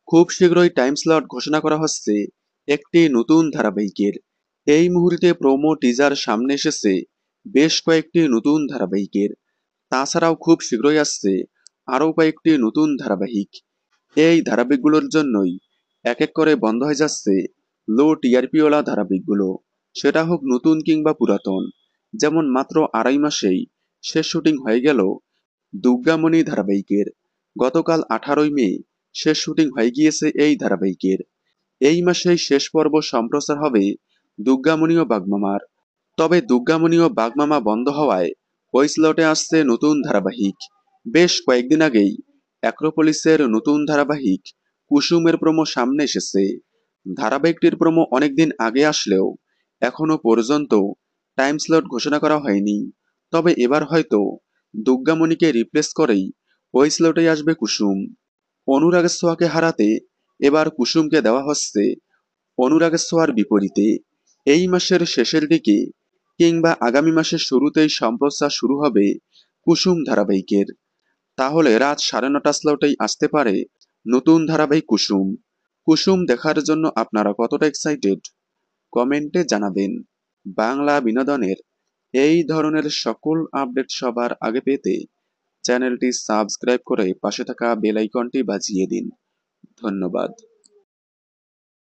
খুব শীঘ্রই time slot ঘোষণা করা হচ্ছে একটি নতুন ধারাবাহিকের। এই মুহূর্তে প্রোমো টিজার সামনে এসেছে বেশ কয়েকটি নতুন ধারাবাহিকের। তাছাড়াও খুব শীঘ্রই আসছে আরও কয়েকটি নতুন ধারাবাহিক। এই ধারাবাহিকগুলোর জন্যই এক এক করে বন্ধ হয়ে যাচ্ছে লো টিআরপিওয়ালা ধারাবাহিকগুলো, সেটা হোক নতুন কিংবা পুরাতন। যেমন মাত্র 2.5 মাসেই শেষ শুটিং হয়ে গেল দুর্গামণি ধারাবাহিকের। গতকাল 18ই মে শেষ শুটিং হয়ে গিয়েছে এই ধারাবাহিকের। এই মাসেই শেষ পর্ব সম্প্রচার হবে দুর্গামণি ও বাগমামার। তবে দুর্গামণি ও বাগমামা বন্ধ হওয়ায় ওই স্লটে আসছে নতুন ধারাবাহিক। বেশ কয়েকদিন আগেই অ্যাক্রোপলিসের নতুন ধারাবাহিক কুসুমের প্রোমো সামনে এসেছে। ধারাবাহিকটির প্রোমো অনেকদিন আগে আসলেও এখনো পর্যন্ত টাইম স্লট ঘোষণা করা হয়নি। তবে এবার হয়তো দুর্গামণিকে রিপ্লেস করেই ওই স্লটেই আসবে কুসুম। অনুরাগের ছোঁয়াকে হারাতে এবার কুসুমকে দেওয়া হচ্ছে অনুরাগের ছোঁয়ার বিপরীতে। এই মাসের শেষের দিকে কিংবা আগামী মাসের শুরুতেই সম্প্রচার শুরু হবে কুসুম ধারাবাহিকের। তাহলে রাত 9:30 স্লটেই আসতে পারে নতুন ধারাবাহিক কুসুম। কুসুম দেখার জন্য আপনারা কতটা এক্সাইটেড কমেন্টে জানাবেন। বাংলা বিনোদনের এই ধরনের সকল আপডেট সবার আগে পেতে চ্যানেলটি সাবস্ক্রাইব করে পাশে থাকা বেল আইকনটি বাজিয়ে দিন। ধন্যবাদ।